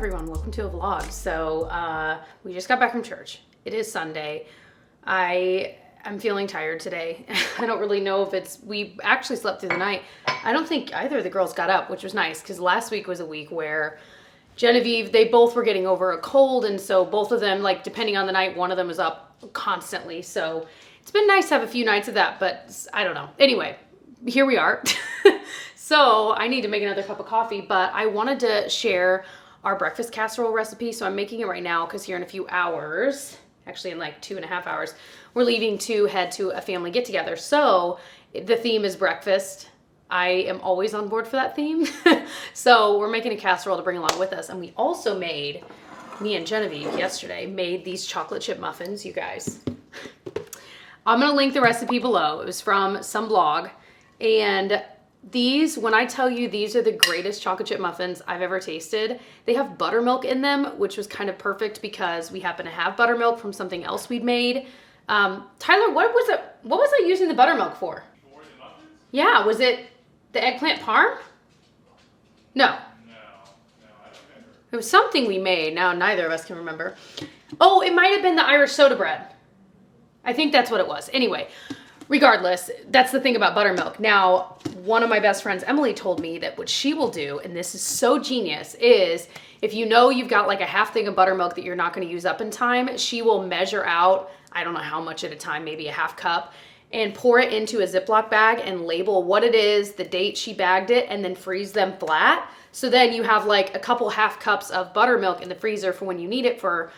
everyone, welcome to a vlog. So we just got back from church. It is Sunday. I'm feeling tired today. I don't really know if we actually slept through the night. I don't think either of the girls got up, which was nice because last week was a week where Genevieve, they both were getting over a cold, and so both of them, like depending on the night, one of them was up constantly. So it's been nice to have a few nights of that, but I don't know. Anyway, here we are. So I need to make another cup of coffee, but I wanted to share our breakfast casserole recipe. So I'm making it right now because here in a few hours, actually in like 2.5 hours, we're leaving to head to a family get together. So the theme is breakfast. I am always on board for that theme. So we're making a casserole to bring along with us. And we also made, me and Genevieve yesterday, made these chocolate chip muffins, you guys. I'm gonna link the recipe below. It was from some blog. And these, when I tell you these are the greatest chocolate chip muffins I've ever tasted, they have buttermilk in them, which was kind of perfect because we happen to have buttermilk from something else we'd made. Tyler, what was I using the buttermilk for? For the muffins? Yeah, was it the eggplant parm? No. No, I don't remember. It was something we made. Now neither of us can remember. Oh, it might have been the Irish soda bread. I think that's what it was. Anyway, regardless, that's the thing about buttermilk. Now, one of my best friends, Emily, told me that what she will do, and this is so genius, is if you know you've got like a half thing of buttermilk that you're not going to use up in time, she will measure out, I don't know how much at a time, maybe a half cup, and pour it into a Ziploc bag and label what it is, the date she bagged it, and then freeze them flat. So then you have like a couple half cups of buttermilk in the freezer for when you need it for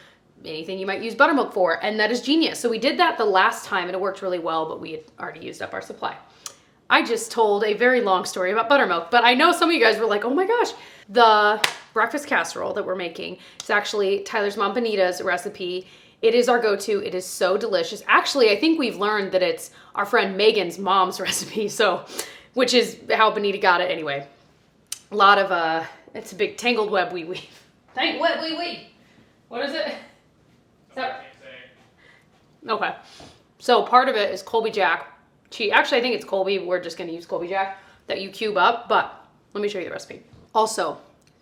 anything you might use buttermilk for, and that is genius. So we did that the last time and it worked really well, but we had already used up our supply. I just told a very long story about buttermilk, but I know some of you guys were like, oh my gosh. The breakfast casserole that we're making is actually Tyler's mom Benita's recipe. It is our go-to. It is so delicious. Actually, I think we've learned that it's our friend Megan's mom's recipe, so, which is how Benita got it anyway. A lot of, it's a big tangled web we weave. What is it? Okay, so part of it is Colby Jack. Actually, I think it's Colby. We're just going to use Colby Jack that you cube up, but let me show you the recipe. Also,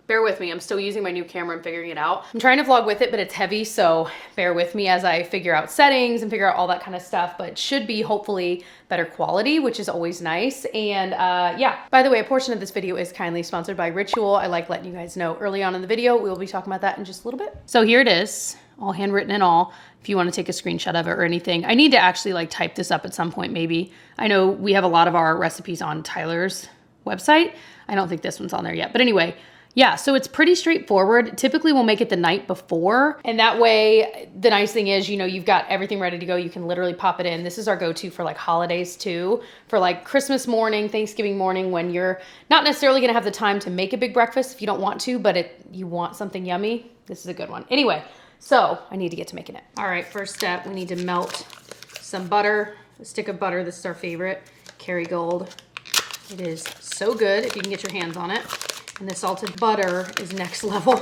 bear with me. I'm still using my new camera and figuring it out. I'm trying to vlog with it, but it's heavy, so bear with me as I figure out settings and figure out all that kind of stuff, but it should be hopefully better quality, which is always nice. And yeah, by the way, a portion of this video is kindly sponsored by Ritual. I like letting you guys know early on in the video. We'll be talking about that in just a little bit. So here it is, all handwritten and all. If you want to take a screenshot of it or anything. I need to actually like type this up at some point maybe. I know we have a lot of our recipes on Tyler's website. I don't think this one's on there yet. But anyway, yeah, so it's pretty straightforward. Typically we'll make it the night before. And that way, the nice thing is, you know, you've got everything ready to go. You can literally pop it in. This is our go-to for like holidays too. For like Christmas morning, Thanksgiving morning, when you're not necessarily gonna have the time to make a big breakfast if you don't want to, but you want something yummy, this is a good one. Anyway, so I need to get to making it. All right, first step, we need to melt some butter, a stick of butter. This is our favorite, Kerrygold. It is so good if you can get your hands on it. And the salted butter is next level.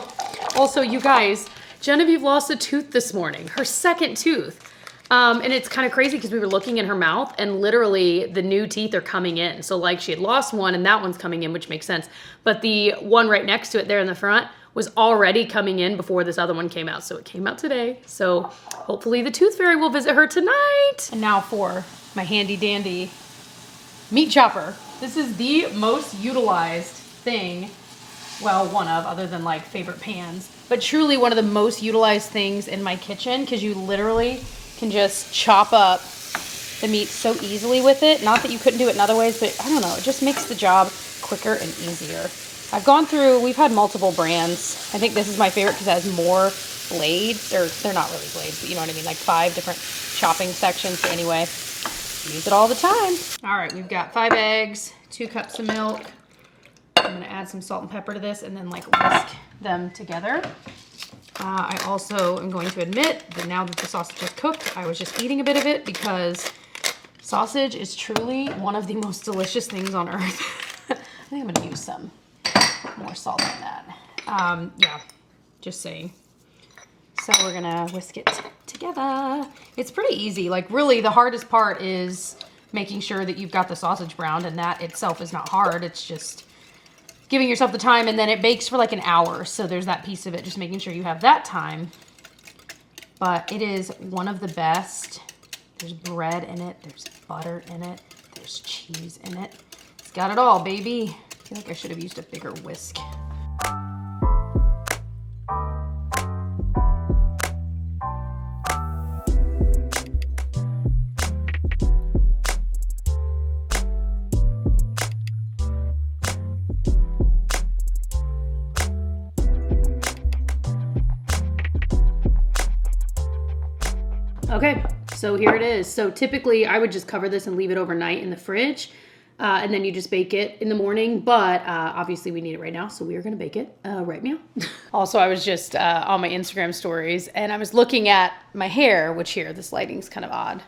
Also, you guys, Genevieve lost a tooth this morning, her second tooth. And it's kind of crazy because we were looking in her mouth and literally the new teeth are coming in. So like she had lost one and that one's coming in, which makes sense. But the one right next to it there in the front was already coming in before this other one came out. So it came out today. So hopefully the tooth fairy will visit her tonight. And now for my handy dandy meat chopper. This is the most utilized thing. Well, one of, other than like favorite pans, but truly one of the most utilized things in my kitchen because you literally can just chop up the meat so easily with it. Not that you couldn't do it in other ways, but I don't know, it just makes the job quicker and easier. I've gone through, we've had multiple brands. I think this is my favorite because it has more blades, or they're not really blades, but you know what I mean, like 5 different chopping sections. But anyway, use it all the time. All right, we've got 5 eggs, 2 cups of milk. I'm gonna add some salt and pepper to this and then like whisk them together. I also am going to admit that now that the sausage is cooked, I was just eating a bit of it because sausage is truly one of the most delicious things on earth. I think I'm gonna use some more salt on that. Yeah, just saying. So we're gonna whisk it together. It's pretty easy. Like really the hardest part is making sure that you've got the sausage browned, and that itself is not hard. It's just giving yourself the time, and then it bakes for like an hour. So there's that piece of it, just making sure you have that time. But it is one of the best. There's bread in it, there's butter in it, there's cheese in it. It's got it all, baby. I feel like I should have used a bigger whisk. Okay, so here it is. So typically I would just cover this and leave it overnight in the fridge. And then you just bake it in the morning. But obviously we need it right now. So we are going to bake it right now. Also, I was just on my Instagram stories and I was looking at my hair, which here, this lighting's kind of odd.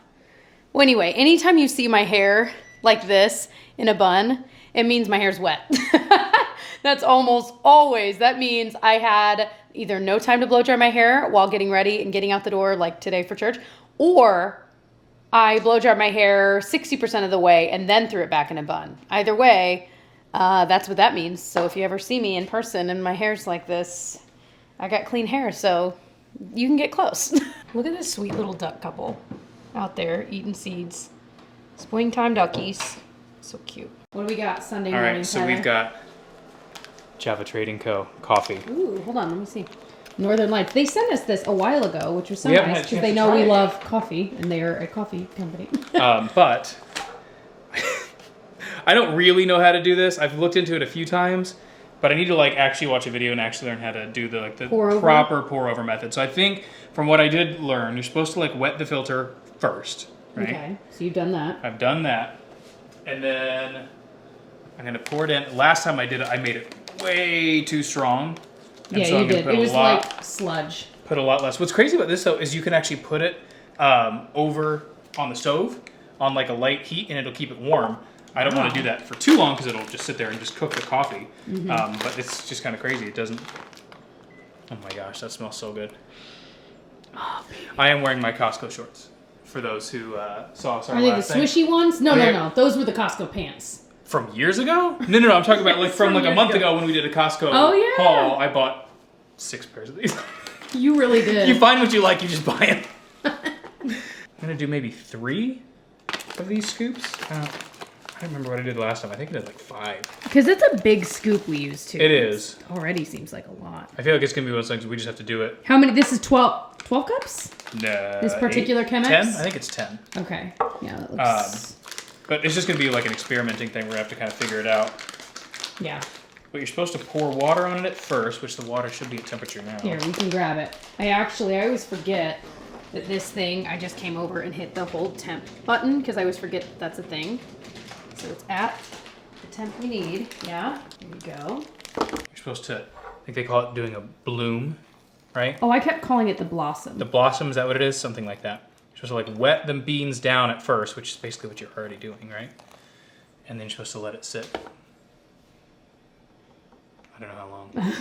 Well, anyway, anytime you see my hair like this in a bun, it means my hair's wet. That's almost always. That means I had either no time to blow dry my hair while getting ready and getting out the door like today for church, or I blow dried my hair 60% of the way and then threw it back in a bun. Either way, that's what that means. So if you ever see me in person and my hair's like this, I got clean hair, so you can get close. Look at this sweet little duck couple out there eating seeds. Springtime duckies. So cute. What do we got Sunday morning, All right, so Tyler? we've got Java Trading Co. coffee. Ooh, hold on, let me see. Northern Lights. They sent us this a while ago, which was so We haven't nice had a because chance they to know try we it. love coffee and they are a coffee company. But I don't really know how to do this. I've looked into it a few times, but I need to like actually watch a video and actually learn how to do the proper pour over method. So I think from what I did learn, you're supposed to like wet the filter first, right? Okay, so you've done that. I've done that. And then I'm gonna pour it in. Last time I did it, I made it way too strong. And Yeah, so you I'm gonna did. put It a was lot- like sludge. Put a lot less. What's crazy about this though is you can actually put it over on the stove on like a light heat and it'll keep it warm. I don't want to do that for too long because it'll just sit there and just cook the coffee. But it's just kind of crazy. It doesn't. Oh my gosh, that smells so good. Oh, I am wearing my Costco shorts. For those who saw us our are they the last thing. swishy ones? No, They're- no. Those were the Costco pants. From years ago? No. I'm talking about like from like a month ago when we did a Costco haul. I bought 6 pairs of these. You really did. You find what you like, you just buy them. I'm gonna do maybe 3 of these scoops. I don't remember what I did last time. I think I did like 5. Because it's a big scoop we use too. It is. Already seems like a lot. I feel like it's gonna be one of those things we just have to do it. How many? This is 12 cups? No. This particular 8, Chemex? 10? I think it's 10. Okay. Yeah, that looks... But it's just gonna be like an experimenting thing. We're gonna have to kind of figure it out. yeah. But you're supposed to pour water on it at first, which the water should be at temperature now. Here, we can grab it. I always forget that this thing, I just came over and hit the hold temp button because I always forget that's a thing. So it's at the temp we need. Yeah, here we go. You're supposed to, I think they call it doing a bloom, right? Oh, I kept calling it the blossom. The blossom, is that what it is? Something like that. You're supposed to like wet the beans down at first, which is basically what you're already doing, right? And then you're supposed to let it sit. I don't know how long.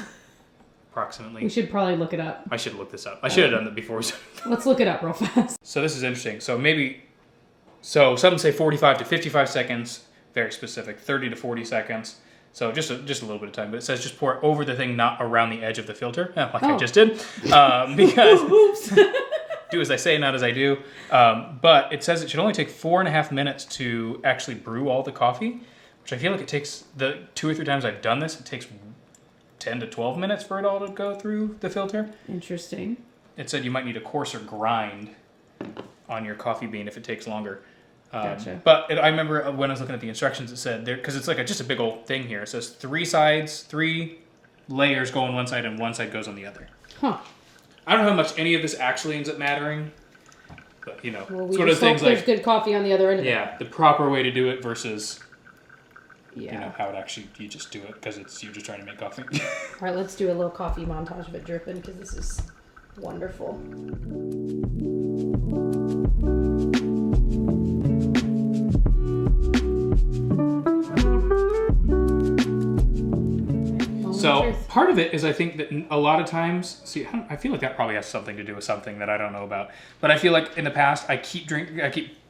Approximately. We should probably look it up. I should look this up. I should have done that before. Let's look it up real fast. So this is interesting. So some say 45 to 55 seconds, very specific, 30 to 40 seconds. So just a little bit of time, but it says just pour it over the thing, not around the edge of the filter, like I just did. Because Oops. do as I say, not as I do. But it says it should only take 4.5 minutes to actually brew all the coffee, which I feel like it takes the 2 or 3 times I've done this, it takes 10 to 12 minutes for it all to go through the filter. Interesting. It said you might need a coarser grind on your coffee bean if it takes longer. Gotcha. But I remember when I was looking at the instructions, it said there, because it's like just a big old thing here. It says 3 sides, 3 layers go on one side and one side goes on the other. Huh. I don't know how much any of this actually ends up mattering, but you know, Well, we sort of just hope things there's like good coffee on the other end of it. yeah, the proper way to do it versus Yeah. you know how it actually you just do it because you're just trying to make coffee. All right, let's do a little coffee montage of it dripping because this is wonderful. So part of it is I think that a lot of times, I feel like that probably has something to do with something that I don't know about. But I feel like in the past I keep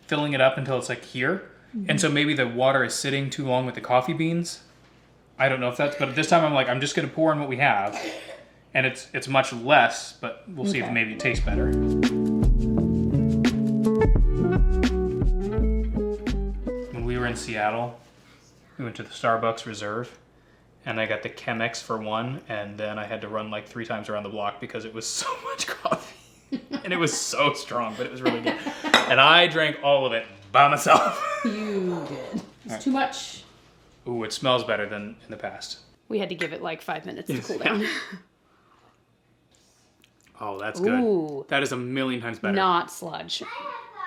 filling it up until it's like here, and so maybe the water is sitting too long with the coffee beans, I don't know if that's, but this time I'm like, I'm just going to pour in what we have. And it's much less, but we'll see if maybe it tastes better. When we were in Seattle, we went to the Starbucks Reserve, and I got the Chemex for one, and then I had to run like 3 times around the block because it was so much coffee. And it was so strong, but it was really good. And I drank all of it by myself. You did. It's too much. Ooh, it smells better than in the past. We had to give it like 5 minutes to cool down. Oh, that's good. Ooh. That is a million times better. Not sludge.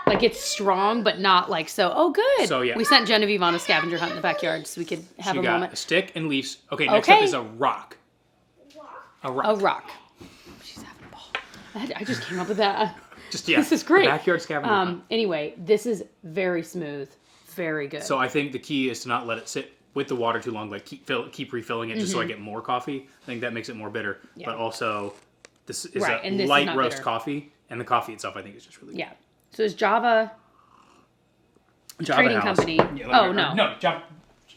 Like it's strong, but not like so. Oh, good. So, yeah. We sent Genevieve on a scavenger hunt in the backyard so we could have She a got moment. a stick and leaves. Okay, next up is a rock. A rock. A rock. She's having a ball. I just came up with that. Just, yeah. This is great. Backyard scavenger hunt. Anyway, this is very smooth. Very good. So I think the key is to not let it sit with the water too long. Like keep refilling it just so I get more coffee. I think that makes it more bitter. Yeah. But also, this is a light roast bitter. Coffee, and the coffee itself I think is just really good. Yeah. So is Java Trading House. Company? Yeah, no, Java.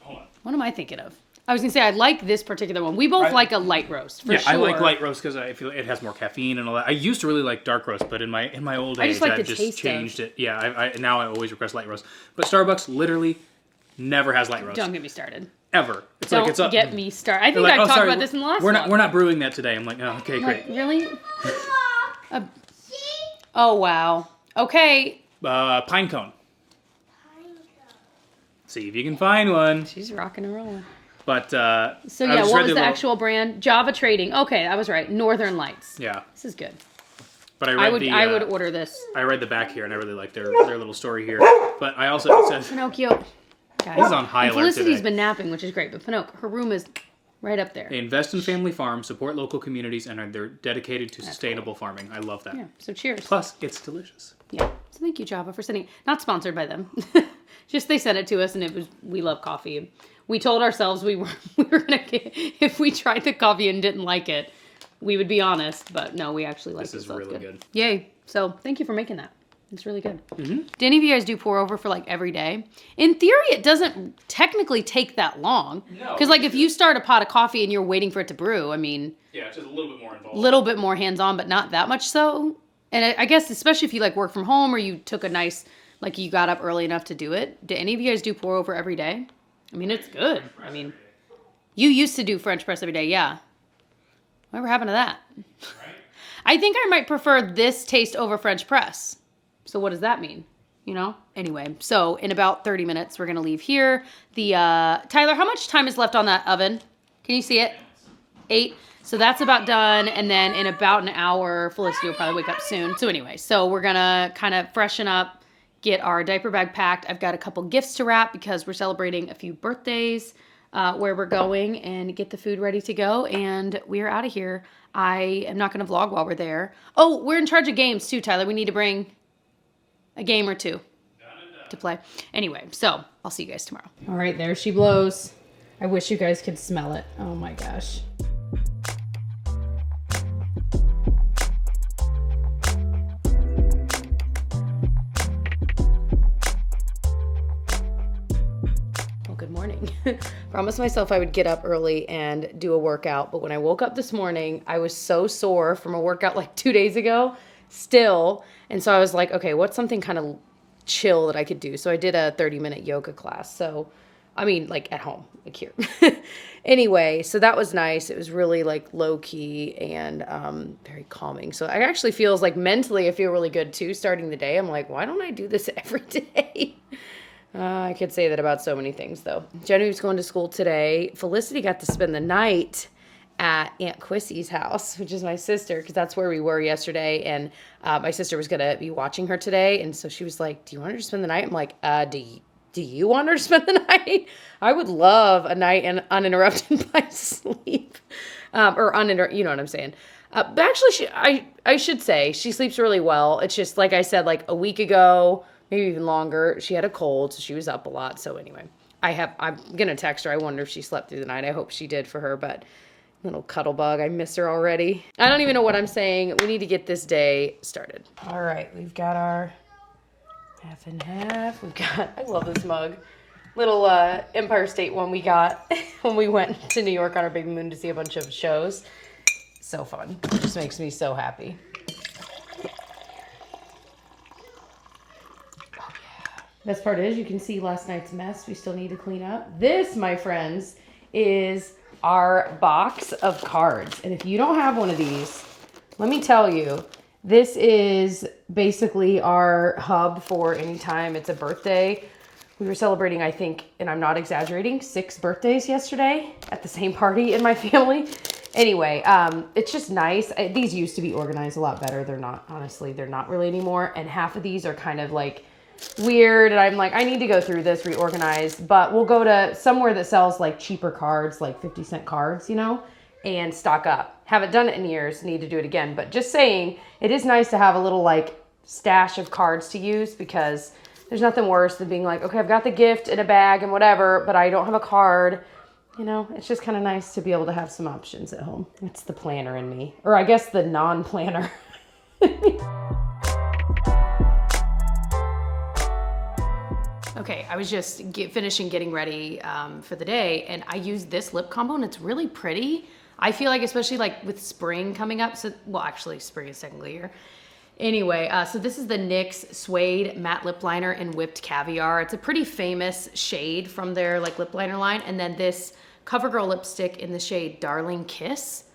Hold on. What am I thinking of? I was gonna say I like this particular one. We both like a light roast for sure. I like light roast because I feel it has more caffeine and all that. I used to really like dark roast, but in my old age, I've just changed it. Yeah, now I always request light roast. But Starbucks literally never has light roast. Don't get me started. Ever. It's Don't like it's up. Get me started. I think I've talked about this in the last one. We're not brewing that today. I'm like, oh, okay, great. Like, really? Oh wow. Okay. Pine cone. See if you can find one. She's rocking and rolling. But so yeah, what was the actual brand? Java Trading. Okay, I was right. Northern Lights. Yeah. This is good. But I would order this. I read the back here, and I really like their little story here. But I also it says Pinocchio. Guys, this is on high alert Felicity's today. been napping, which is great, but Pinocchio, her room is right up there. They invest in family farms, support local communities, and they're dedicated to sustainable farming. I love that. Yeah. So cheers. Plus, it's delicious. Yeah. So thank you, Java, for sending. Not sponsored by them. Just they sent it to us, and we love coffee. We told ourselves we were gonna get, if we tried the coffee and didn't like it, we would be honest. But no, we actually like it. This is really good. Yay! So thank you for making that. It's really good. Mm-hmm. Do any of you guys do pour over for like every day? In theory, it doesn't technically take that long. No. Because like if you start a pot of coffee and you're waiting for it to brew, I mean. Yeah, it's just a little bit more involved. A little bit more hands-on, but not that much so. And I guess especially if you like work from home or you took a nice, like you got up early enough to do it. Do any of you guys do pour over every day? I mean, it's good. I mean, you used to do French press every day, yeah. Whatever happened to that? Right. I think I might prefer this taste over French press. So what does that mean? You know? Anyway, so in about 30 minutes, we're going to leave here. Tyler, how much time is left on that oven? Can you see it? 8. So that's about done. And then in about an hour, Felicity will probably wake up soon. So anyway, so we're going to kind of freshen up, get our diaper bag packed. I've got a couple gifts to wrap because we're celebrating a few birthdays where we're going, and get the food ready to go. And we are out of here. I am not going to vlog while we're there. Oh, we're in charge of games too, Tyler. We need to bring a game or two to play. Anyway, so I'll see you guys tomorrow. All right, there she blows. I wish you guys could smell it. Oh my gosh. Well, good morning. Promised myself I would get up early and do a workout, but when I woke up this morning, I was so sore from a workout like 2 days ago still. And so I was like, okay, what's something kind of chill that I could do? So I did a 30-minute yoga class. So, I mean, like at home, like here. Anyway, so that was nice. It was really like low key and very calming. So I actually feels like mentally I feel really good too starting the day. I'm like, why don't I do this every day? I could say that about so many things though. Genevieve's going to school today. Felicity got to spend the night at Aunt Quissy's house, which is my sister, because that's where we were yesterday. And my sister was going to be watching her today. And so she was like, do you want her to spend the night? I'm like, do you want her to spend the night? I would love a night uninterrupted by sleep. You know what I'm saying? But actually, I should say she sleeps really well. It's just, like I said, like a week ago, maybe even longer, she had a cold, so she was up a lot. So anyway, I'm going to text her. I wonder if she slept through the night. I hope she did for her, but little cuddle bug. I miss her already. I don't even know what I'm saying. We need to get this day started. All right, we've got our half and half. I love this mug. little Empire State one we got when we went to New York on our baby moon to see a bunch of shows. So fun. It just makes me so happy. Oh yeah. Best part is you can see last night's mess we still need to clean up. This, my friends, is our box of cards. And if you don't have one of these, let me tell you, this is basically our hub for anytime it's a birthday. We were celebrating, I think, and I'm not exaggerating, 6 birthdays yesterday at the same party in my family. Anyway, it's just nice. These used to be organized a lot better. They're not, honestly, they're not really anymore. And half of these are kind of like weird. And I'm like, I need to go through this, reorganize. But we'll go to somewhere that sells like cheaper cards, like 50-cent cards, you know, and stock up. Haven't done it in years, need to do it again. But just saying, it is nice to have a little like stash of cards to use, because there's nothing worse than being like, okay, I've got the gift in a bag and whatever, but I don't have a card. You know, it's just kind of nice to be able to have some options at home. It's the planner in me, or I guess the non-planner. Okay, I was just finishing getting ready for the day, and I used this lip combo, and it's really pretty. I feel like, especially like with spring coming up, so, well, actually spring is technically here. Anyway, so this is the NYX Suede Matte Lip Liner in Whipped Caviar. It's a pretty famous shade from their like lip liner line. And then this CoverGirl lipstick in the shade Darling Kiss.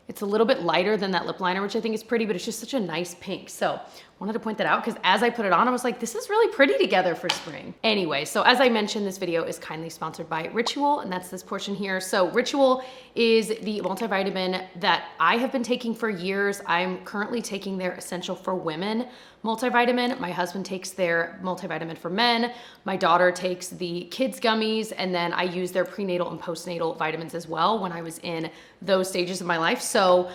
It's a little bit lighter than that lip liner, which I think is pretty, but it's just such a nice pink. So wanted to point that out because as I put it on, I was like, this is really pretty together for spring. Anyway, so as I mentioned, this video is kindly sponsored by Ritual, and that's this portion here. So Ritual is the multivitamin that I have been taking for years. I'm currently taking their Essential for Women multivitamin. My husband takes their multivitamin for men. My daughter takes the kids gummies, and then I use their prenatal and postnatal vitamins as well when I was in those stages of my life. So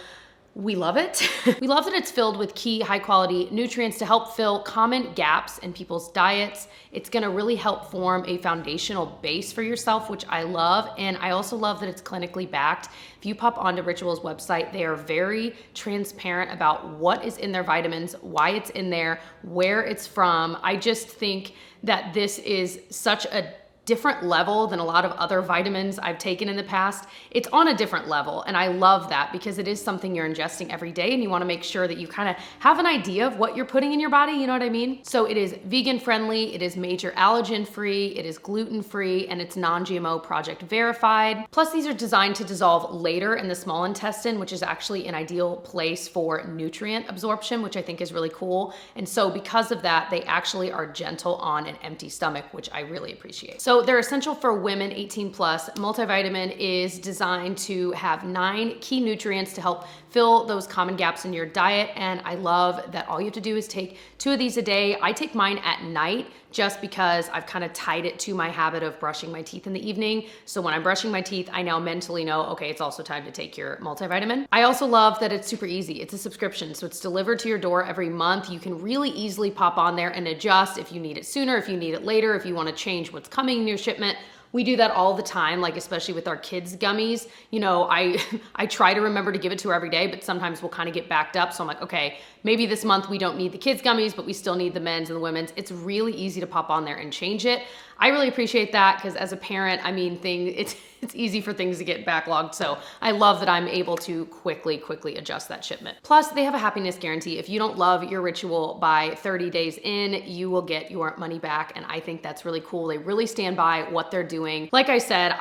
we love it. We love that it's filled with key high quality nutrients to help fill common gaps in people's diets. It's gonna really help form a foundational base for yourself, which I love. And I also love that it's clinically backed. If you pop onto Ritual's website, they are very transparent about what is in their vitamins, why it's in there, where it's from. I just think that this is such a different level than a lot of other vitamins I've taken in the past. It's on a different level, and I love that because it is something you're ingesting every day, and you wanna make sure that you kind of have an idea of what you're putting in your body, you know what I mean? So it is vegan friendly, it is major allergen free, it is gluten free, and it's non-GMO project verified. Plus these are designed to dissolve later in the small intestine, which is actually an ideal place for nutrient absorption, which I think is really cool. And so because of that, they actually are gentle on an empty stomach, which I really appreciate. So their Essential for Women 18 Plus multivitamin is designed to have 9 key nutrients to help fill those common gaps in your diet. And I love that all you have to do is take 2 of these a day. I take mine at night just because I've kind of tied it to my habit of brushing my teeth in the evening. So when I'm brushing my teeth, I now mentally know, okay, it's also time to take your multivitamin. I also love that it's super easy. It's a subscription, so it's delivered to your door every month. You can really easily pop on there and adjust if you need it sooner, if you need it later, if you want to change what's coming in your shipment. We do that all the time, like especially with our kids' gummies. You know, I try to remember to give it to her every day, but sometimes we'll kind of get backed up. So I'm like, okay, maybe this month we don't need the kids' gummies, but we still need the men's and the women's. It's really easy to pop on there and change it. I really appreciate that because as a parent, I mean, it's easy for things to get backlogged. So I love that I'm able to quickly adjust that shipment. Plus, they have a happiness guarantee. If you don't love your Ritual by 30 days in, you will get your money back. And I think that's really cool. They really stand by what they're doing. Like I said,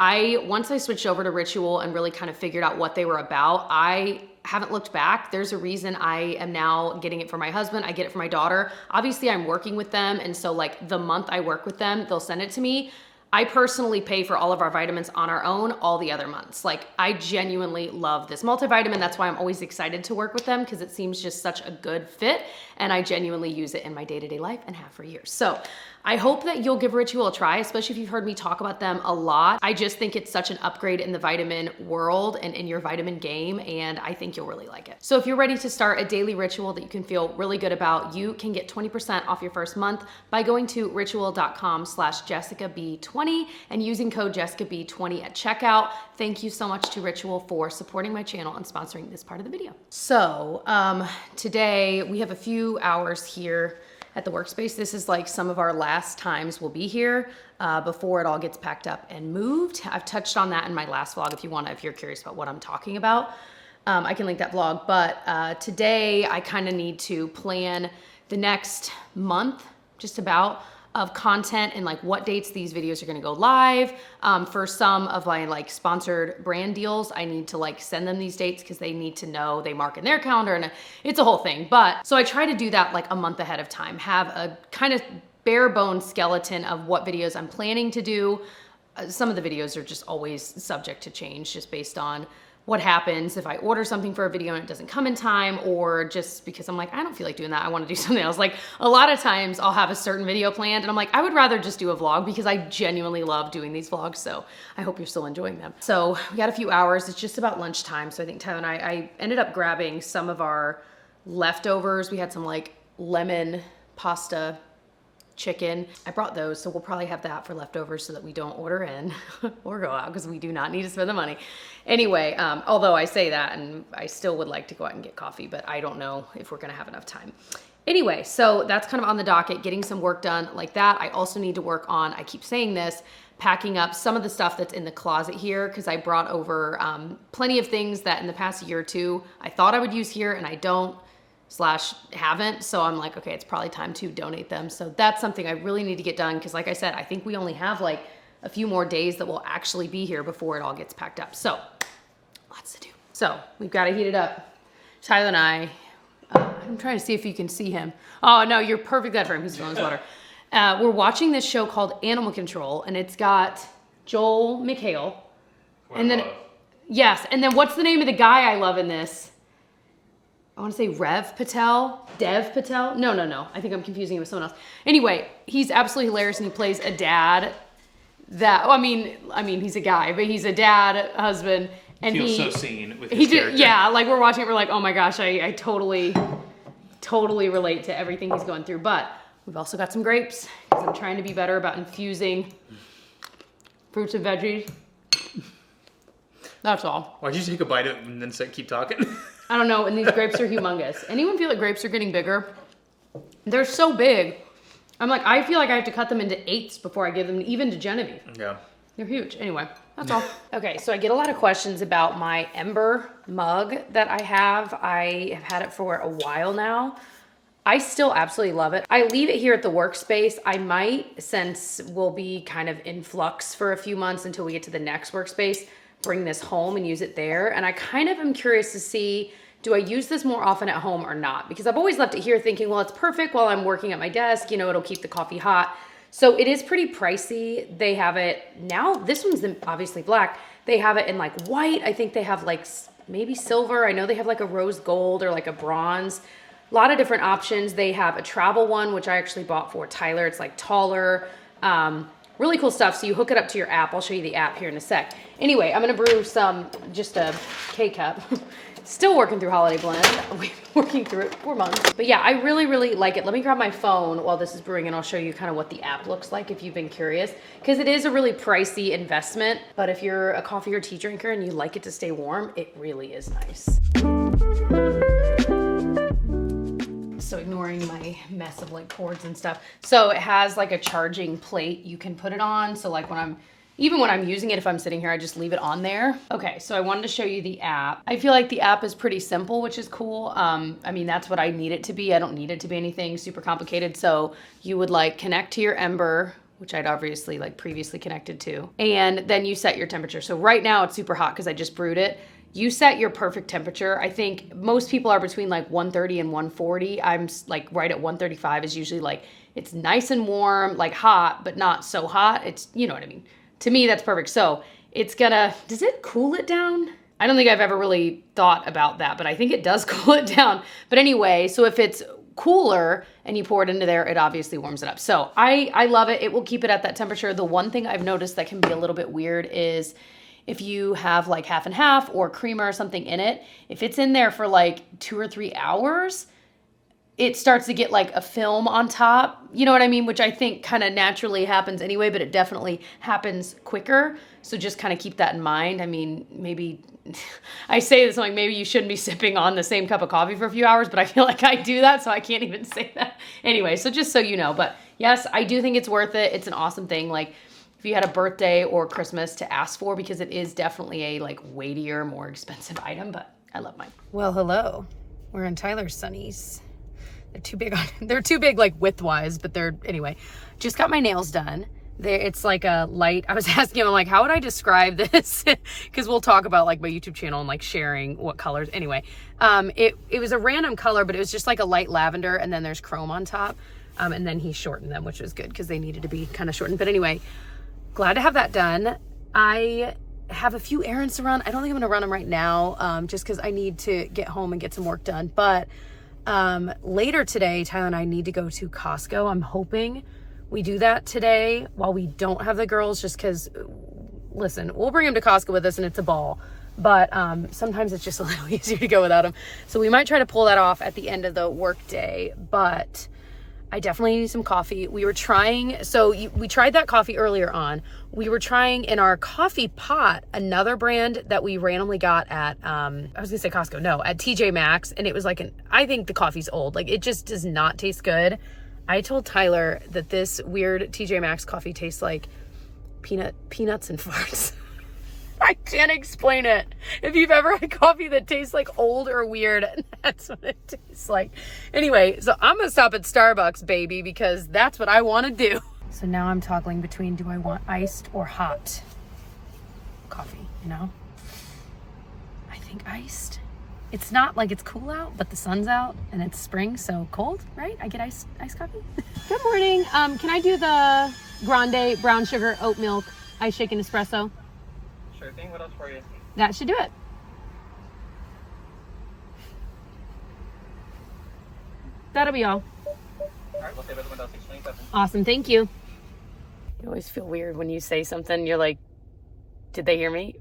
once I switched over to Ritual and really kind of figured out what they were about, I haven't looked back. There's a reason I am now getting it for my husband. I get it for my daughter. Obviously, I'm working with them. And so like the month I work with them, they'll send it to me. I personally pay for all of our vitamins on our own all the other months. Like I genuinely love this multivitamin. That's why I'm always excited to work with them because it seems just such a good fit. And I genuinely use it in my day-to-day life and have for years. So I hope that you'll give Ritual a try, especially if you've heard me talk about them a lot. I just think it's such an upgrade in the vitamin world and in your vitamin game, and I think you'll really like it. So if you're ready to start a daily ritual that you can feel really good about, you can get 20% off your first month by going to ritual.com/JessicaB20 and using code JessicaB20 at checkout. Thank you so much to Ritual for supporting my channel and sponsoring this part of the video. So today we have a few hours here at the workspace. This is like some of our last times we'll be here before it all gets packed up and moved. I've touched on that in my last vlog if you're curious about what I'm talking about. I can link that vlog, but today I kind of need to plan the next month, just about, of content and like what dates these videos are gonna go live. For some of my like sponsored brand deals, I need to like send them these dates because they need to know, they mark in their calendar, and it's a whole thing. But so I try to do that like a month ahead of time, have a kind of bare bones skeleton of what videos I'm planning to do. Some of the videos are just always subject to change just based on what happens if I order something for a video and it doesn't come in time, or just because I'm like, I don't feel like doing that, I want to do something else. Like a lot of times I'll have a certain video planned and I'm like, I would rather just do a vlog because I genuinely love doing these vlogs. So I hope you're still enjoying them. So we got a few hours. It's just about lunchtime. So I think Tyler and I ended up grabbing some of our leftovers. We had some like lemon pasta chicken. I brought those, so we'll probably have that for leftovers so that we don't order in or go out because we do not need to spend the money. Anyway, although I say that and I still would like to go out and get coffee, but I don't know if we're gonna have enough time. Anyway, so that's kind of on the docket, getting some work done like that. I also need to work on, I keep saying this, packing up some of the stuff that's in the closet here because I brought over plenty of things that in the past year or two I thought I would use here and I don't / haven't. So I'm like, okay, it's probably time to donate them. So that's something I really need to get done because like I said, I think we only have like a few more days that will actually be here before it all gets packed up. So lots to do. So we've got to heat it up. Tyler and I'm trying to see if you can see him. Oh no, you're perfect that for him. He's filling his water. We're watching this show called Animal Control and it's got Joel McHale. And then, yes. And then what's the name of the guy I love in this? I want to say Dev Patel. No. I think I'm confusing him with someone else. Anyway, he's absolutely hilarious and he plays a dad that, I mean, he's a guy, but he's a dad, husband. And feels so seen with his character. Yeah, like we're watching it, we're like, oh my gosh, I totally relate to everything he's going through. But we've also got some grapes because I'm trying to be better about infusing fruits and veggies. That's all. Why'd you take a bite of it and then keep talking? I don't know, and these grapes are humongous. Anyone feel like grapes are getting bigger? They're so big. I'm like, I feel like I have to cut them into 8s before I give them even to Genevieve. Yeah. They're huge. Anyway, that's all. Okay, so I get a lot of questions about my Ember mug that I have. I have had it for a while now. I still absolutely love it. I leave it here at the workspace. I might, since we'll be kind of in flux for a few months until we get to the next workspace, bring this home and use it there. And I kind of am curious to see, do I use this more often at home or not? Because I've always left it here thinking, well, it's perfect while I'm working at my desk, you know, it'll keep the coffee hot. So it is pretty pricey. They have it now, this one's obviously black. They have it in like white. I think they have like maybe silver. I know they have like a rose gold or like a bronze. A lot of different options. They have a travel one, which I actually bought for Tyler. It's like taller. Really cool stuff. So you hook it up to your app. I'll show you the app here in a sec. Anyway, I'm gonna brew just a K-cup. Still working through Holiday Blend. We've been working through it for months. But yeah, I really like it. Let me grab my phone while this is brewing and I'll show you kind of what the app looks like if you've been curious. Because it is a really pricey investment. But if you're a coffee or tea drinker and you like it to stay warm, it really is nice. So ignoring my mess of like cords and stuff. So it has like a charging plate you can put it on. So like even when I'm using it, if I'm sitting here, I just leave it on there. Okay, so I wanted to show you the app. I feel like the app is pretty simple, which is cool. I mean, that's what I need it to be. I don't need it to be anything super complicated. So you would like connect to your Ember, which I'd obviously like previously connected to, and then you set your temperature. So right now it's super hot because I just brewed it. You set your perfect temperature. I think most people are between like 130 and 140. I'm like right at 135 is usually like, it's nice and warm, like hot, but not so hot. It's, you know what I mean? To me, that's perfect. So it's gonna, does it cool it down? I don't think I've ever really thought about that, but I think it does cool it down. But anyway, so if it's cooler and you pour it into there, it obviously warms it up. So I love it. It will keep it at that temperature. The one thing I've noticed that can be a little bit weird is if you have like half and half or creamer or something in it, if it's in there for like 2 or 3 hours, it starts to get like a film on top. You know what I mean? Which I think kind of naturally happens anyway, but it definitely happens quicker. So just kind of keep that in mind. I mean, maybe I say this like maybe you shouldn't be sipping on the same cup of coffee for a few hours, but I feel like I do that, so I can't even say that. Anyway, so just so you know, but yes, I do think it's worth it. It's an awesome thing. Like if you had a birthday or Christmas to ask for, because it is definitely a like weightier, more expensive item, but I love mine. Well, hello. We're in Tyler's Sunnies. They're too big like width-wise, but anyway. Just got my nails done. It's like a light. I was asking him, I'm like, how would I describe this? Because we'll talk about like my YouTube channel and like sharing what colors. Anyway, it was a random color, but it was just like a light lavender, and then there's chrome on top. And then he shortened them, which was good because they needed to be kind of shortened. But anyway, glad to have that done. I have a few errands to run. I don't think I'm going to run them right now, just because I need to get home and get some work done. But later today, Tyler and I need to go to Costco. I'm hoping we do that today while we don't have the girls, just because, listen, we'll bring them to Costco with us and it's a ball, but sometimes it's just a little easier to go without them. So we might try to pull that off at the end of the work day, but I definitely need some coffee. We were trying, we tried that coffee earlier on. We were trying in our coffee pot, another brand that we randomly got at, I was gonna say Costco, no, at TJ Maxx. And it was like I think the coffee's old. Like it just does not taste good. I told Tyler that this weird TJ Maxx coffee tastes like peanuts and farts. I can't explain it. If you've ever had coffee that tastes like old or weird, that's what it tastes like. Anyway, so I'm gonna stop at Starbucks, baby, because that's what I want to do. So now I'm toggling between, do I want iced or hot coffee, you know? I think iced. It's not like it's cool out, but the sun's out and it's spring, so cold, right? I get iced coffee. Good morning. Can I do the grande brown sugar oat milk ice shaken espresso? Sure thing. What else for you? That should do it. That'll be all. All right, we'll save it window 627. Awesome, thank you. You always feel weird when you say something, you're like, did they hear me?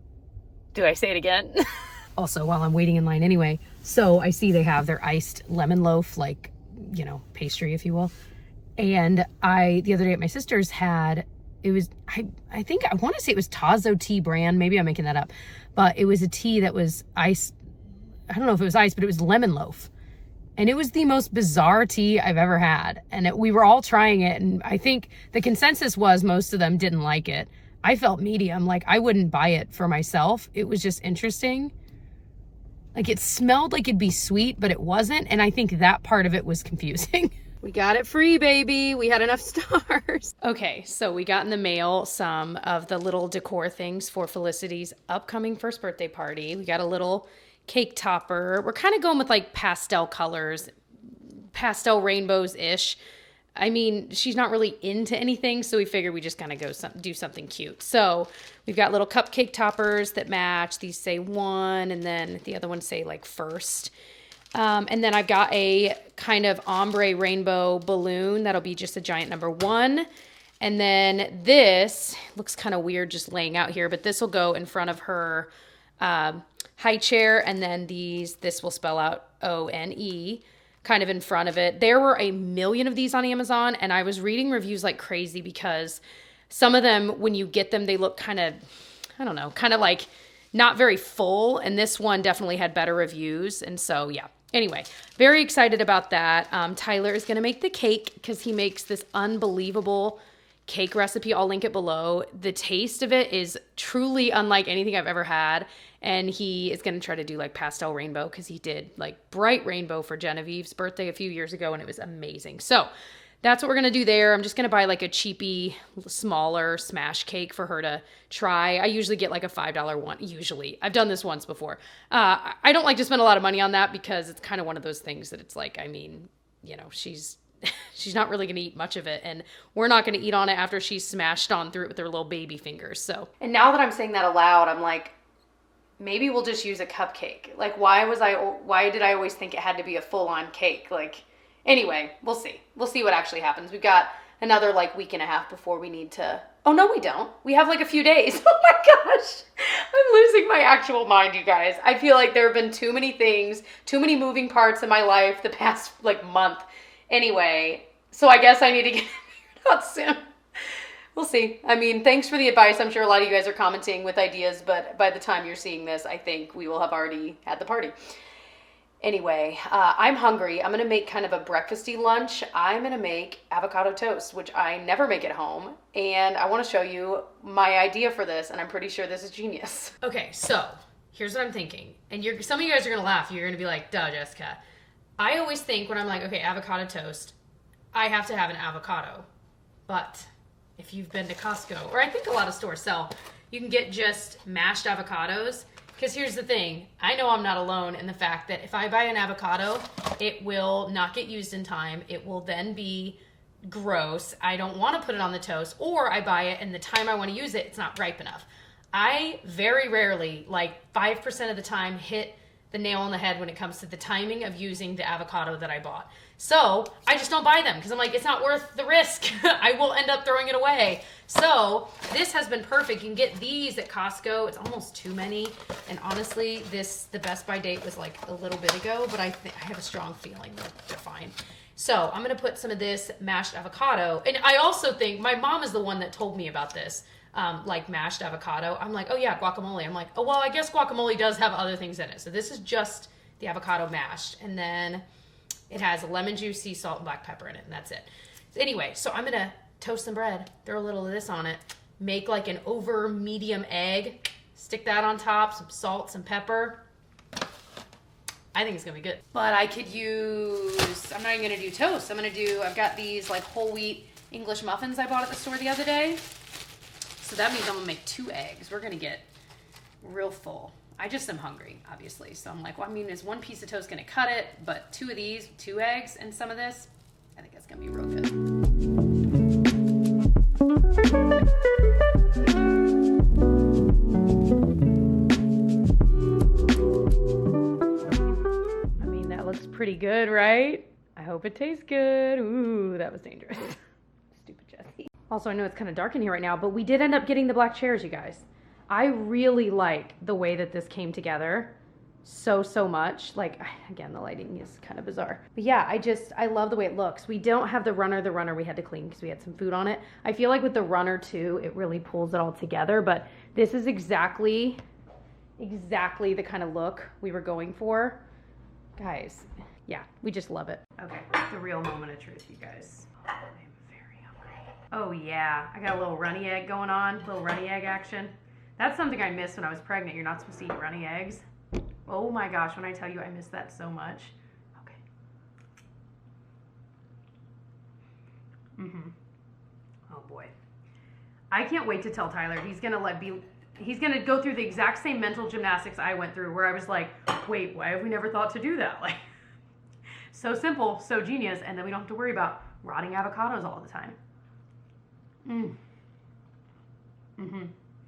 Do I say it again? Also, while I'm waiting in line anyway, so I see they have their iced lemon loaf, like, you know, pastry, if you will. And the other day at my sister's had, it was, I think, I want to say it was Tazo tea brand. Maybe I'm making that up. But it was a tea that was iced. I don't know if it was iced, but it was lemon loaf. And it was the most bizarre tea I've ever had. And we were all trying it. And I think the consensus was most of them didn't like it. I felt medium. Like, I wouldn't buy it for myself. It was just interesting. Like, it smelled like it'd be sweet, but it wasn't. And I think that part of it was confusing. We got it free, baby. We had enough stars. Okay, so we got in the mail some of the little decor things for Felicity's upcoming first birthday party. We got a little cake topper. We're kind of going with like pastel colors, pastel rainbows-ish. I mean, she's not really into anything, so we figured we just kind of go do something cute. So we've got little cupcake toppers that match. These say 1, and then the other ones say like first. And then I've got a kind of ombre rainbow balloon that'll be just a giant number 1. And then this looks kind of weird just laying out here, but this will go in front of her high chair, and then this will spell out O-N-E. Kind of in front of it. There were a million of these on Amazon, and I was reading reviews like crazy because some of them, when you get them, they look kind of, I don't know, kind of like not very full, and this one definitely had better reviews, and so yeah. Anyway, very excited about that. Tyler is going to make the cake because he makes this unbelievable cake recipe. I'll link it below. The taste of it is truly unlike anything I've ever had. And he is going to try to do like pastel rainbow because he did like bright rainbow for Genevieve's birthday a few years ago, and it was amazing. So that's what we're going to do there. I'm just going to buy like a cheapy, smaller smash cake for her to try. I usually get like a $5 one. Usually. I've done this once before. I don't like to spend a lot of money on that because it's kind of one of those things that it's like, I mean, you know, she's not really going to eat much of it, and we're not going to eat on it after she's smashed on through it with her little baby fingers. So, and now that I'm saying that aloud, I'm like, maybe we'll just use a cupcake. Like, why did I always think it had to be a full-on cake? Like, anyway, we'll see. We'll see what actually happens. We've got another like week and a half before we need to, oh no, we don't. We have like a few days. Oh my gosh. I'm losing my actual mind, you guys. I feel like there have been too many things, too many moving parts in my life the past like month. Anyway, so I guess I need to get figured out soon. We'll see. I mean, thanks for the advice. I'm sure a lot of you guys are commenting with ideas, but by the time you're seeing this, I think we will have already had the party. Anyway, I'm hungry. I'm going to make kind of a breakfasty lunch. I'm going to make avocado toast, which I never make at home. And I want to show you my idea for this, and I'm pretty sure this is genius. Okay, so here's what I'm thinking. And some of you guys are going to laugh. You're going to be like, duh, Jessica. I always think when I'm like, okay, avocado toast, I have to have an avocado. But if you've been to Costco, or I think a lot of stores sell, you can get just mashed avocados. Because here's the thing, I know I'm not alone in the fact that if I buy an avocado, it will not get used in time. It will then be gross. I don't want to put it on the toast, or I buy it and the time I want to use it, it's not ripe enough. I very rarely, like 5% of the time, hit the nail on the head when it comes to the timing of using the avocado that I bought. So I just don't buy them because I'm like, it's not worth the risk. I will end up throwing it away. So this has been perfect. You can get these at Costco. It's almost too many. And honestly, the Best By date was like a little bit ago, but I have a strong feeling that they're fine. So I'm going to put some of this mashed avocado. And I also think my mom is the one that told me about this, like mashed avocado. I'm like, oh yeah, guacamole. I'm like, oh, well, I guess guacamole does have other things in it. So this is just the avocado mashed. And then it has lemon juice, sea salt, and black pepper in it, and that's it. Anyway, so I'm going to toast some bread, throw a little of this on it, make like an over medium egg, stick that on top, some salt, some pepper. I think it's going to be good. But I could use, I'm not even going to do toast. I've got these like whole wheat English muffins I bought at the store the other day. So that means I'm going to make 2 eggs. We're going to get real full. I just am hungry, obviously. So I'm like, well, I mean, is one piece of toast going to cut it? But 2 of these, 2 eggs and some of this, I think that's going to be real good. I mean, that looks pretty good, right? I hope it tastes good. Ooh, that was dangerous. Stupid Jessie. Also, I know it's kind of dark in here right now, but we did end up getting the black chairs, you guys. I really like the way that this came together so much. Like, again, the lighting is kind of bizarre. But yeah, I love the way it looks. We don't have the runner we had to clean because we had some food on it. I feel like with the runner too, it really pulls it all together, but this is exactly the kind of look we were going for. Guys, yeah, we just love it. Okay, the real moment of truth, you guys. Oh, I'm very hungry. Oh yeah, I got a little runny egg going on, little runny egg action. That's something I missed when I was pregnant. You're not supposed to eat runny eggs. Oh my gosh, when I tell you I miss that so much. Okay. Oh boy. I can't wait to tell Tyler. He's gonna go through the exact same mental gymnastics I went through where I was like, wait, why have we never thought to do that? Like, so simple, so genius, and then we don't have to worry about rotting avocados all the time.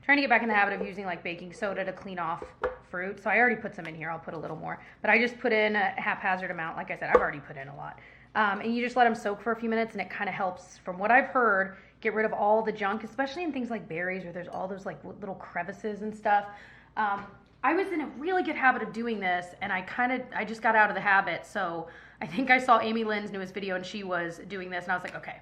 Trying to get back in the habit of using like baking soda to clean off fruit. So I already put some in here. I'll put a little more. But I just put in a haphazard amount. Like I said, I've already put in a lot. And you just let them soak for a few minutes, and it kind of helps, from what I've heard, get rid of all the junk, especially in things like berries where there's all those like little crevices and stuff. I was in a really good habit of doing this, and I just got out of the habit. So I think I saw Amy Lynn's newest video, and she was doing this, and I was like, okay,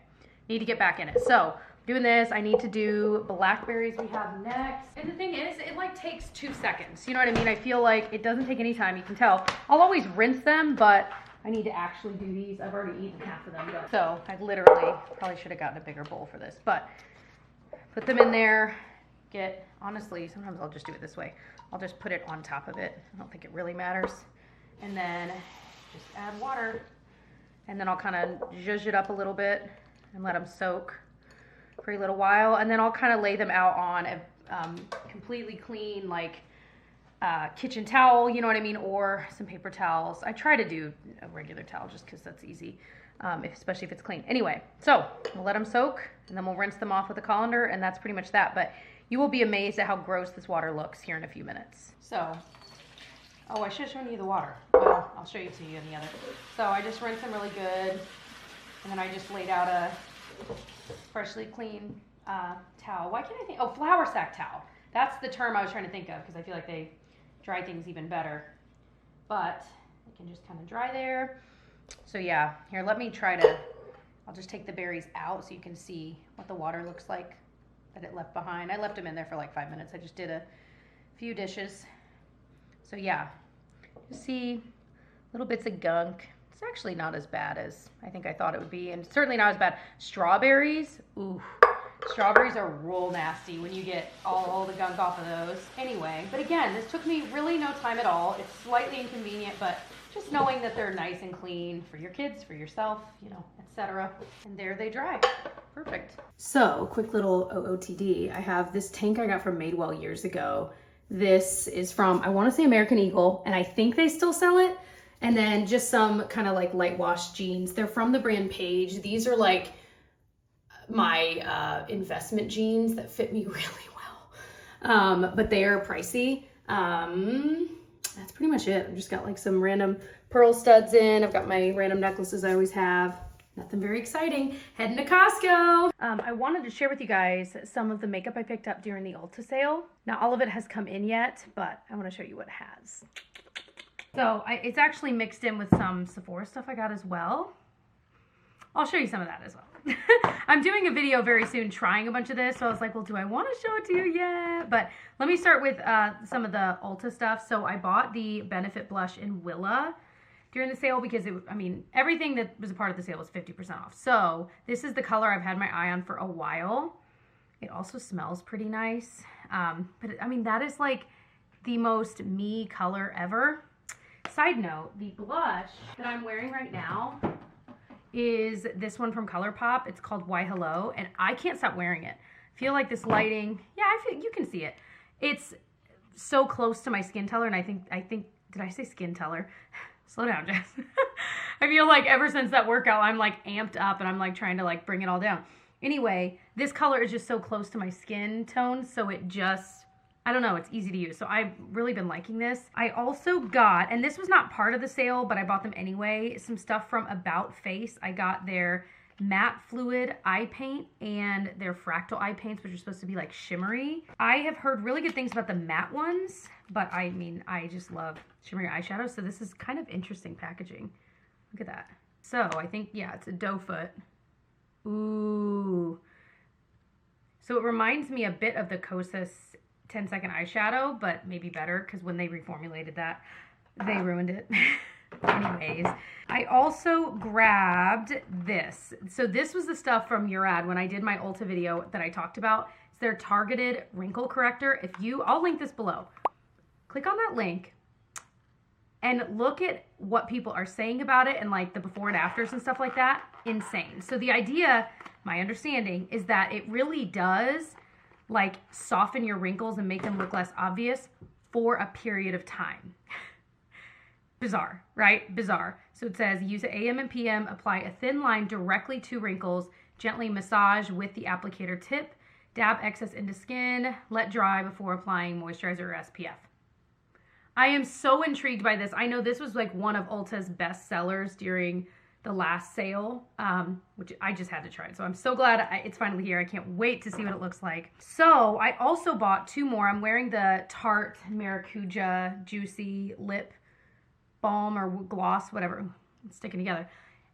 need to get back in it. So doing this, I need to do blackberries we have next. And the thing is, it like takes 2 seconds. You know what I mean? I feel like it doesn't take any time. You can tell. I'll always rinse them, but I need to actually do these. I've already eaten half of them. So I literally probably should have gotten a bigger bowl for this, but put them in there. Honestly, sometimes I'll just do it this way. I'll just put it on top of it. I don't think it really matters. And then just add water. And then I'll kind of zhuzh it up a little bit and let them soak for a little while. And then I'll kind of lay them out on a completely clean, like, kitchen towel, you know what I mean, or some paper towels. I try to do a regular towel just because that's easy, especially if it's clean. Anyway, so we'll let them soak, and then we'll rinse them off with a colander, and that's pretty much that. But you will be amazed at how gross this water looks here in a few minutes. So, oh, I should have shown you the water. Well, I'll show you to you in the other. So I just rinsed them really good, and then I just laid out a freshly clean towel. Why can't I think? Oh, flour sack towel. That's the term I was trying to think of because I feel like they dry things even better. But it can just kind of dry there. So yeah, here, let me try to, I'll just take the berries out so you can see what the water looks like that it left behind. I left them in there for like 5 minutes. I just did a few dishes. So yeah, you see little bits of gunk. It's actually not as bad as I think I thought it would be, and certainly not as bad. Strawberries, ooh, strawberries are real nasty when you get all the gunk off of those. Anyway, but again, this took me really no time at all. It's slightly inconvenient, but just knowing that they're nice and clean for your kids, for yourself, you know, etc. And there they dry. Perfect. So, quick little OOTD. I have this tank I got from Madewell years ago. This is from, I want to say American Eagle, and I think they still sell it. And then just some kind of like light wash jeans. They're from the brand Page. These are like my investment jeans that fit me really well. But they are pricey. That's pretty much it. I've just got like some random pearl studs in. I've got my random necklaces I always have. Nothing very exciting. Heading to Costco. I wanted to share with you guys some of the makeup I picked up during the Ulta sale. Not all of it has come in yet, but I want to show you what it has. So it's actually mixed in with some Sephora stuff I got as well. I'll show you some of that as well. I'm doing a video very soon trying a bunch of this, so I was like, well, do I want to show it to you yet? But let me start with some of the Ulta stuff. So I bought the Benefit Blush in Willa during the sale because, everything that was a part of the sale was 50% off. So this is the color I've had my eye on for a while. It also smells pretty nice. But that is like the most me color ever. Side note, the blush that I'm wearing right now is this one from ColourPop. It's called Why Hello, and I can't stop wearing it. I feel like this lighting, yeah, I feel you can see it. It's so close to my skin color, and I think, did I say skin color? Slow down, Jess. I feel like ever since that workout, I'm like amped up, and I'm like trying to like bring it all down. Anyway, this color is just so close to my skin tone, so it just, I don't know, it's easy to use. So I've really been liking this. I also got, and this was not part of the sale, but I bought them anyway, some stuff from About Face. I got their matte fluid eye paint and their fractal eye paints, which are supposed to be like shimmery. I have heard really good things about the matte ones, but I just love shimmery eyeshadow. So this is kind of interesting packaging. Look at that. So I think, yeah, it's a doe foot. Ooh. So it reminds me a bit of the Kosas 10-second eyeshadow, but maybe better because when they reformulated that, they ruined it. Anyways, I also grabbed this. So this was the stuff from Murad when I did my Ulta video that I talked about. It's their targeted wrinkle corrector. I'll link this below. Click on that link and look at what people are saying about it and like the before and afters and stuff like that. Insane. So the idea, my understanding, is that it really does like soften your wrinkles and make them look less obvious for a period of time. Bizarre, right? Bizarre. So it says use it AM and PM, apply a thin line directly to wrinkles, gently massage with the applicator tip, dab excess into skin, let dry before applying moisturizer or SPF. I am so intrigued by this. I know this was like one of Ulta's best sellers during the last sale, which I just had to try it. So I'm so glad it's finally here. I can't wait to see what it looks like. So I also bought 2 more. I'm wearing the Tarte Maracuja Juicy Lip Balm or gloss, whatever. It's sticking together.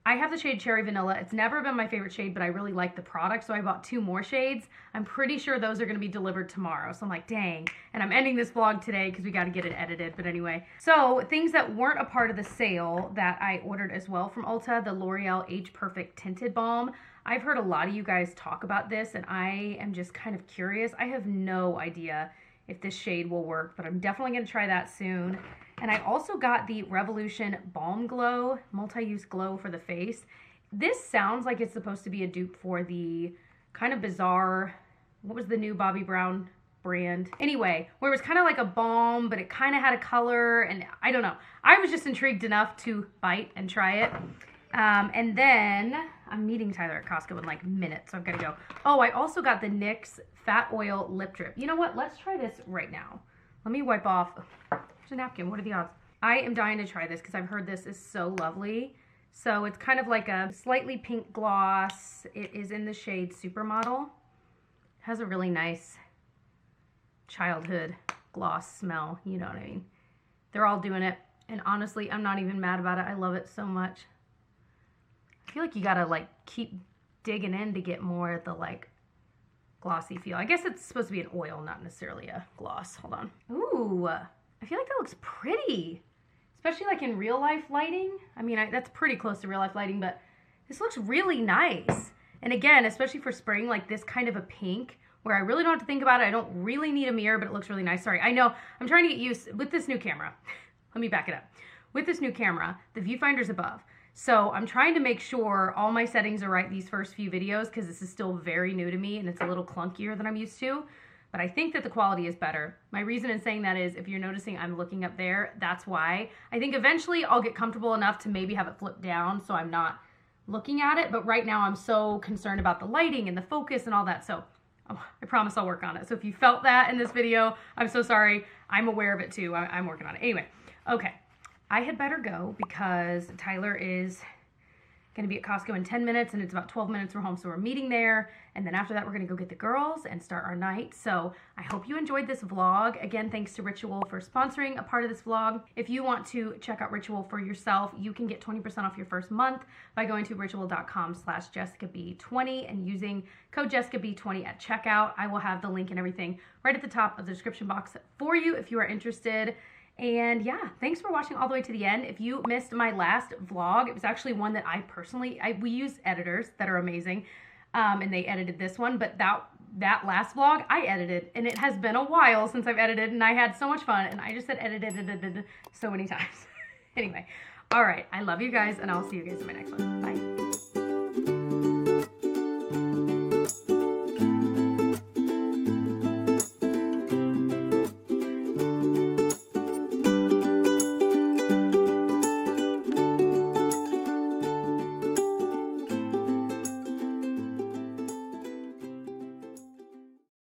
I have the shade Cherry Vanilla. It's never been my favorite shade, but I really like the product, so I bought 2 more shades. I'm pretty sure those are going to be delivered tomorrow, so I'm like, dang. And I'm ending this vlog today because we got to get it edited, but anyway. So things that weren't a part of the sale that I ordered as well from Ulta, the L'Oreal Age Perfect Tinted Balm. I've heard a lot of you guys talk about this, and I am just kind of curious. I have no idea if this shade will work, but I'm definitely going to try that soon. And I also got the Revolution Balm Glow, multi-use glow for the face. This sounds like it's supposed to be a dupe for the kind of bizarre, what was the new Bobbi Brown brand? Anyway, where it was kind of like a balm, but it kind of had a color, and I don't know. I was just intrigued enough to bite and try it. And then I'm meeting Tyler at Costco in like minutes, so I've got to go. Oh, I also got the NYX Fat Oil Lip Drip. You know what? Let's try this right now. Let me wipe off. There's a napkin. What are the odds? I am dying to try this because I've heard this is so lovely. So it's kind of like a slightly pink gloss. It is in the shade Supermodel. It has a really nice childhood gloss smell, you know what I mean? They're all doing it, and honestly, I'm not even mad about it. I love it so much. I feel like you gotta like keep digging in to get more of the like glossy feel. I guess it's supposed to be an oil, not necessarily a gloss. Hold on. Ooh, I feel like that looks pretty, especially like in real life lighting. I mean, that's pretty close to real life lighting, but this looks really nice. And again, especially for spring, like this kind of a pink where I really don't have to think about it. I don't really need a mirror, but it looks really nice. Sorry, I know I'm trying to get used with this new camera. Let me back it up. With this new camera, the viewfinder's above. So I'm trying to make sure all my settings are right these first few videos because this is still very new to me and it's a little clunkier than I'm used to. But I think that the quality is better. My reason in saying that is if you're noticing I'm looking up there, that's why. I think eventually I'll get comfortable enough to maybe have it flipped down so I'm not looking at it. But right now I'm so concerned about the lighting and the focus and all that. So I promise I'll work on it. So if you felt that in this video, I'm so sorry. I'm aware of it too. I'm working on it. Anyway, okay. I had better go because Tyler is going to be at Costco in 10 minutes and it's about 12 minutes from home. So we're meeting there. And then after that, we're going to go get the girls and start our night. So I hope you enjoyed this vlog. Again, thanks to Ritual for sponsoring a part of this vlog. If you want to check out Ritual for yourself, you can get 20% off your first month by going to ritual.com/jessicab20 and using code jessicab20 at checkout. I will have the link and everything right at the top of the description box for you if you are interested. And yeah, thanks for watching all the way to the end. If you missed my last vlog, it was actually one that we use editors that are amazing, and they edited this one, but that last vlog I edited, and it has been a while since I've edited, and I had so much fun, and I just said edited so many times. Anyway, all right, I love you guys, and I'll see you guys in my next one. Bye.